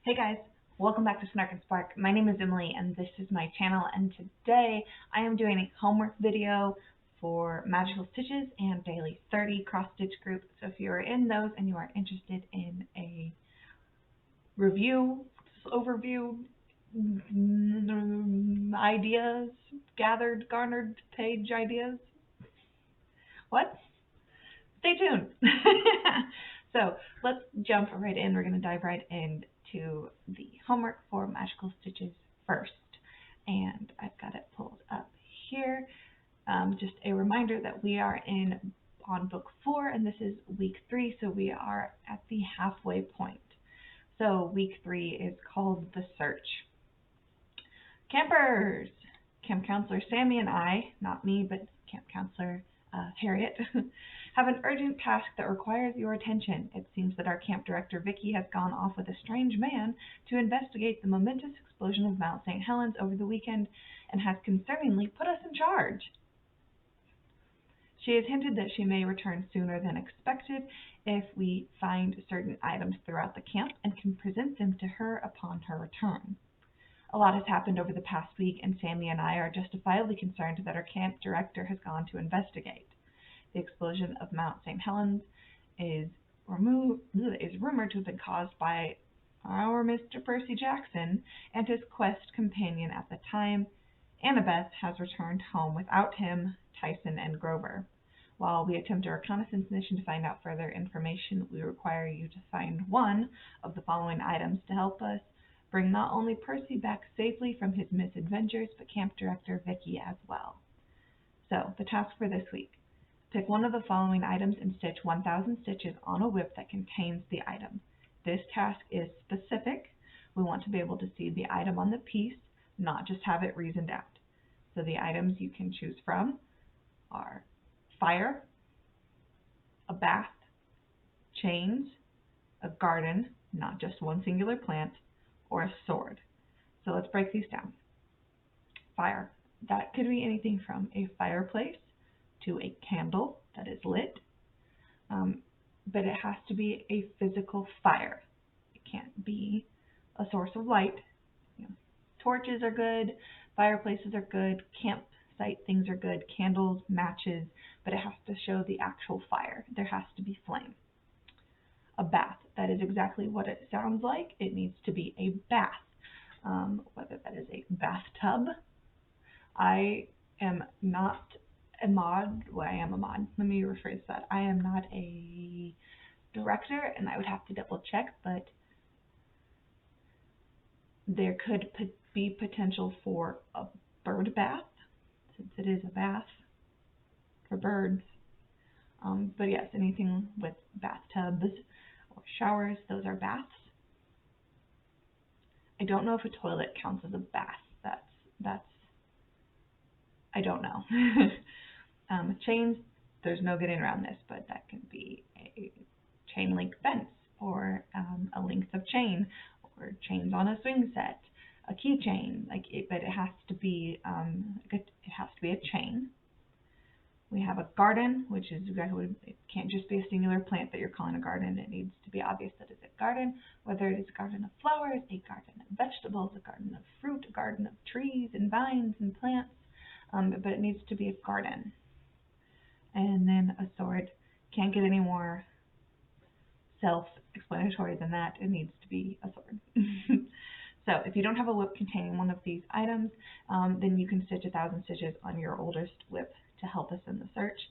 Hey guys, welcome back to Snark and Spark. My name is Emily and this is my channel, and today I am doing a homework video for Magical Stitches and Daily 30 cross stitch group. So if you are in those and you are interested in a review, overview, ideas, garnered page ideas, what? Stay tuned. So let's jump right in. We're going to dive right into the homework for Magical Stitches first. And I've got it pulled up here. Just a reminder that we are on book 4, and this is week 3, so we are at the halfway point. So week 3 is called The Search. Campers! Camp Counselor Sammy and I, not me, but Camp Counselor Harriet, have an urgent task that requires your attention. It seems that our camp director Vicky has gone off with a strange man to investigate the momentous explosion of Mount St. Helens over the weekend and has concerningly put us in charge. She has hinted that she may return sooner than expected if we find certain items throughout the camp and can present them to her upon her return. A lot has happened over the past week, and Sammy and I are justifiably concerned that our camp director has gone to investigate. The explosion of Mount St. Helens is rumored to have been caused by our Mr. Percy Jackson and his quest companion at the time. Annabeth has returned home without him, Tyson, and Grover. While we attempt a reconnaissance mission to find out further information, we require you to find one of the following items to help us bring not only Percy back safely from his misadventures, but camp director Vicky as well. So, the task for this week. Pick one of the following items and stitch 1,000 stitches on a whip that contains the item. This task is specific. We want to be able to see the item on the piece, not just have it reasoned out. So the items you can choose from are fire, a bath, chains, a garden, not just one singular plant, or a sword. So let's break these down. Fire. That could be anything from a fireplace to a candle that is lit, but it has to be a physical fire. It can't be a source of light. Torches are good, fireplaces are good, campsite things are good, candles, matches, but it has to show the actual fire. There has to be flame. A bath. That is exactly what it sounds like. It needs to be a bath. Whether that is a bathtub. I am not a mod. Well, I am a mod. Let me rephrase that. I am not a director, and I would have to double check, but there could be potential for a bird bath, since it is a bath for birds. But yes, anything with bathtubs or showers, those are baths. I don't know if a toilet counts as a bath. That's I don't know. Chains, there's no getting around this, but that can be a chain link fence, or a length of chain, or chains on a swing set, a keychain. But it has to be a chain. We have a garden, which is exactly, it can't just be a singular plant that you're calling a garden. It needs to be obvious that it's a garden, whether it is a garden of flowers, a garden of vegetables, a garden of fruit, a garden of trees and vines and plants, but it needs to be a garden. And then a sword. Can't get any more self-explanatory than that. It needs to be a sword. So if you don't have a whip containing one of these items, then you can stitch 1,000 stitches on your oldest whip to help us in the search.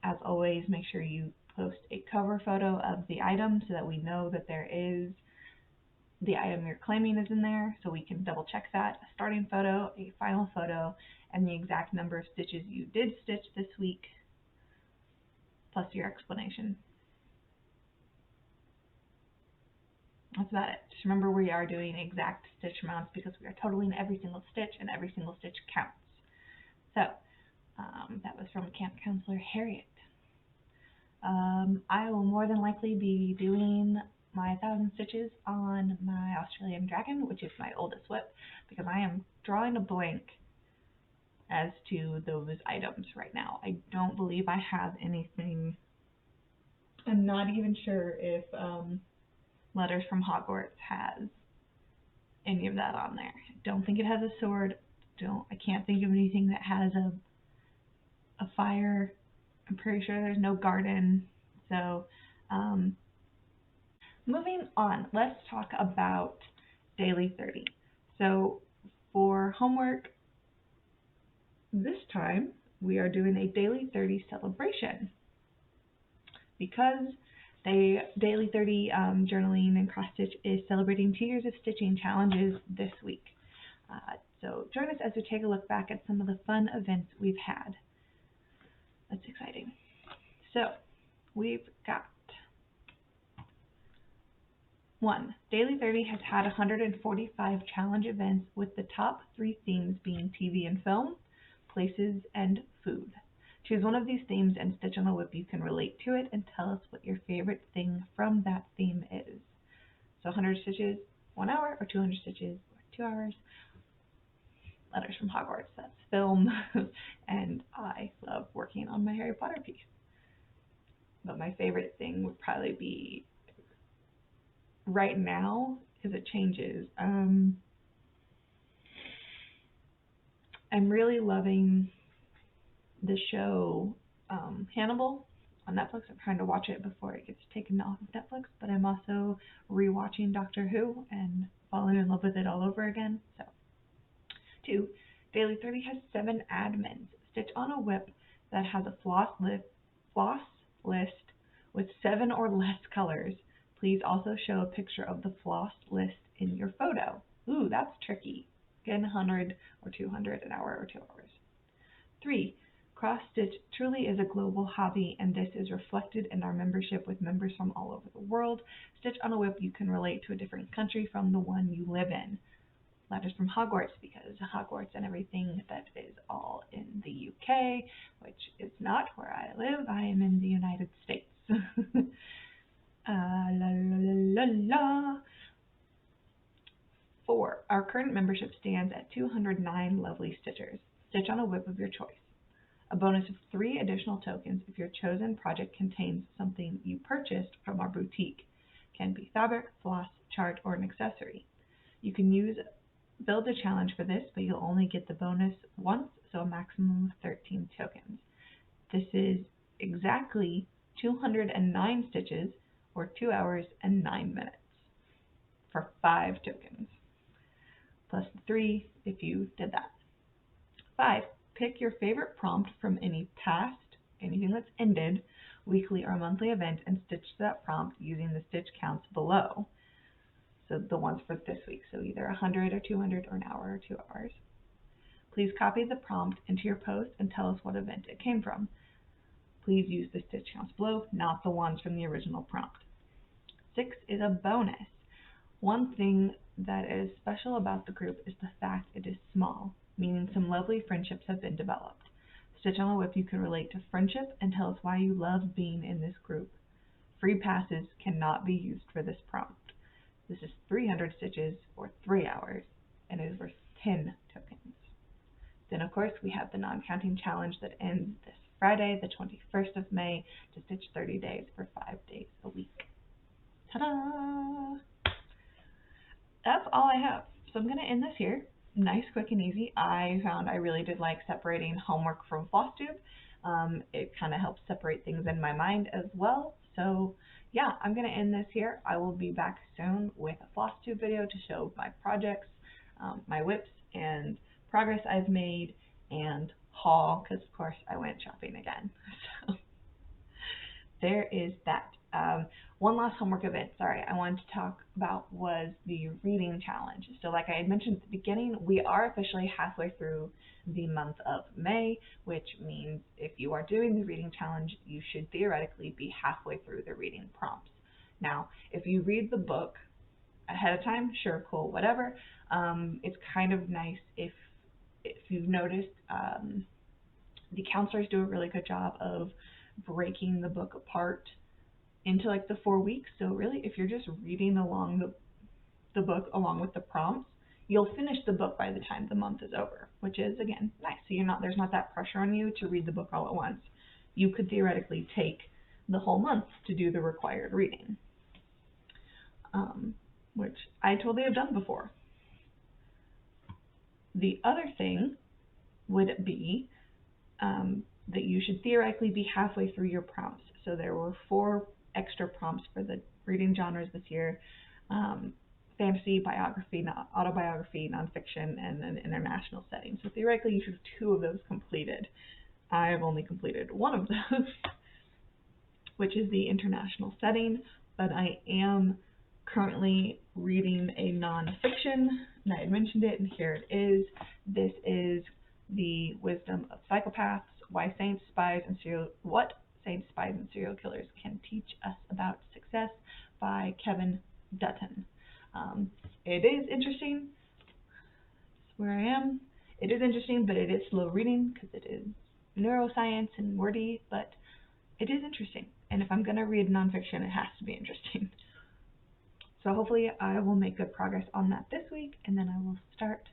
As always, make sure you post a cover photo of the item so that we know that the item you're claiming is in there, so we can double check that. A starting photo, a final photo, and the exact number of stitches you did stitch this week, plus your explanation. That's about it. Just remember, we are doing exact stitch amounts because we are totaling every single stitch, and every single stitch counts. So that was from Camp Counselor Harriet. I will more than likely be doing my 1,000 stitches on my Australian Dragon, which is my oldest whip, because I am drawing a blank as to those items right now. I don't believe I have anything. I'm not even sure if Letters from Hogwarts has any of that on there. I don't think it has a sword. I can't think of anything that has a fire. I'm pretty sure there's no garden. So, moving on, let's talk about Daily 30. So, for homework this time, we are doing a Daily 30 celebration because Daily 30 journaling and cross stitch is celebrating 2 years of stitching challenges this week. So join us as we take a look back at some of the fun events we've had. That's exciting. So we've got 1. Daily 30 has had 145 challenge events, with the top 3 themes being TV and film, places, and food. Choose one of these themes and stitch on a whip you can relate to it and tell us what your favorite thing from that theme is. So 100 stitches, 1 hour, or 200 stitches, or 2 hours. Letters from Hogwarts, that's film, and I love working on my Harry Potter piece. But my favorite thing would probably be, right now, because it changes, I'm really loving the show Hannibal on Netflix. I'm trying to watch it before it gets taken off of Netflix, but I'm also rewatching Doctor Who and falling in love with it all over again. So, 2. Daily 30 has 7 admins. Stitch on a whip that has a floss list with 7 or less colors. Please also show a picture of the floss list in your photo. Ooh, that's tricky. Again, 100 or 200, an hour or 2 hours. 3. Cross-stitch truly is a global hobby, and this is reflected in our membership with members from all over the world. Stitch on a whip you can relate to a different country from the one you live in. Letters from Hogwarts, because Hogwarts and everything that is all in the UK, which is not where I live. I am in the United States. La la la la. 4. Our current membership stands at 209 lovely stitchers. Stitch on a whip of your choice. A bonus of 3 additional tokens if your chosen project contains something you purchased from our boutique. Can be fabric, floss, chart, or an accessory. You can build a challenge for this, but you'll only get the bonus once, so a maximum of 13 tokens. This is exactly 209 stitches, or 2 hours and 9 minutes, for 5 tokens, plus 3 if you did that. 5. Pick your favorite prompt from any past, anything that's ended, weekly or monthly event, and stitch that prompt using the stitch counts below. So the ones for this week, so either 100 or 200 or an hour or 2 hours. Please copy the prompt into your post and tell us what event it came from. Please use the stitch counts below, not the ones from the original prompt. 6 is a bonus. One thing that is special about the group is the fact it is small, meaning some lovely friendships have been developed. Stitch on a whip you can relate to friendship and tell us why you love being in this group. Free passes cannot be used for this prompt. This is 300 stitches or 3 hours, and it is worth 10 tokens. Then, of course, we have the non-counting challenge that ends this Friday, the 21st of May, to stitch 30 days for 5 days a week. Ta-da! That's all I have. So I'm going to end this here. Nice, quick, and easy. I found I really did like separating homework from FlossTube. It kind of helps separate things in my mind as well. So yeah, I'm going to end this here. I will be back soon with a FlossTube video to show my projects, my whips, and progress I've made, and haul, because of course I went shopping again. So there is that. One last homework event, I wanted to talk about was the reading challenge. So like I had mentioned at the beginning, we are officially halfway through the month of May, which means if you are doing the reading challenge, you should theoretically be halfway through the reading prompts. Now, if you read the book ahead of time, sure, cool, whatever. It's kind of nice if you've noticed, the counselors do a really good job of breaking the book apart into like the 4 weeks. So really, if you're just reading along the book along with the prompts, you'll finish the book by the time the month is over, which is, again, nice. So there's not that pressure on you to read the book all at once. You could theoretically take the whole month to do the required reading. which I totally have done before. The other thing would be that you should theoretically be halfway through your prompts. So there were 4 extra prompts for the reading genres this year: fantasy, biography, autobiography, nonfiction, and an international setting. So theoretically you should have 2 of those completed. I have only completed 1 of those, which is the international setting, but I am currently reading a nonfiction, and I had mentioned it, and here it is. This is The Wisdom of Psychopaths: What Saints, Spies, and Serial Killers Can Teach Us About Success by Kevin Dutton. It is interesting. That's where I am. It is interesting, but it is slow reading because it is neuroscience and wordy, but it is interesting. And if I'm going to read nonfiction, it has to be interesting. So hopefully I will make good progress on that this week, and then I will start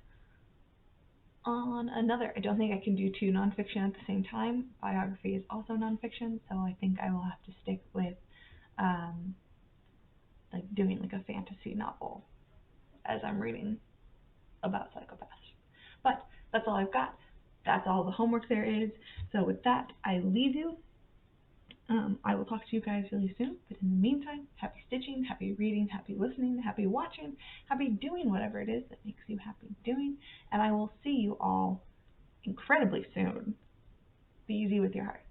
on another. I don't think I can do 2 nonfiction at the same time. Biography is also nonfiction, so I think I will have to stick with like doing like a fantasy novel as I'm reading about psychopaths. But that's all I've got. That's all the homework there is. So with that, I leave you. I will talk to you guys really soon, but in the meantime, happy stitching, happy reading, happy listening, happy watching, happy doing whatever it is that makes you happy doing, and I will see you all incredibly soon. Be easy with your heart.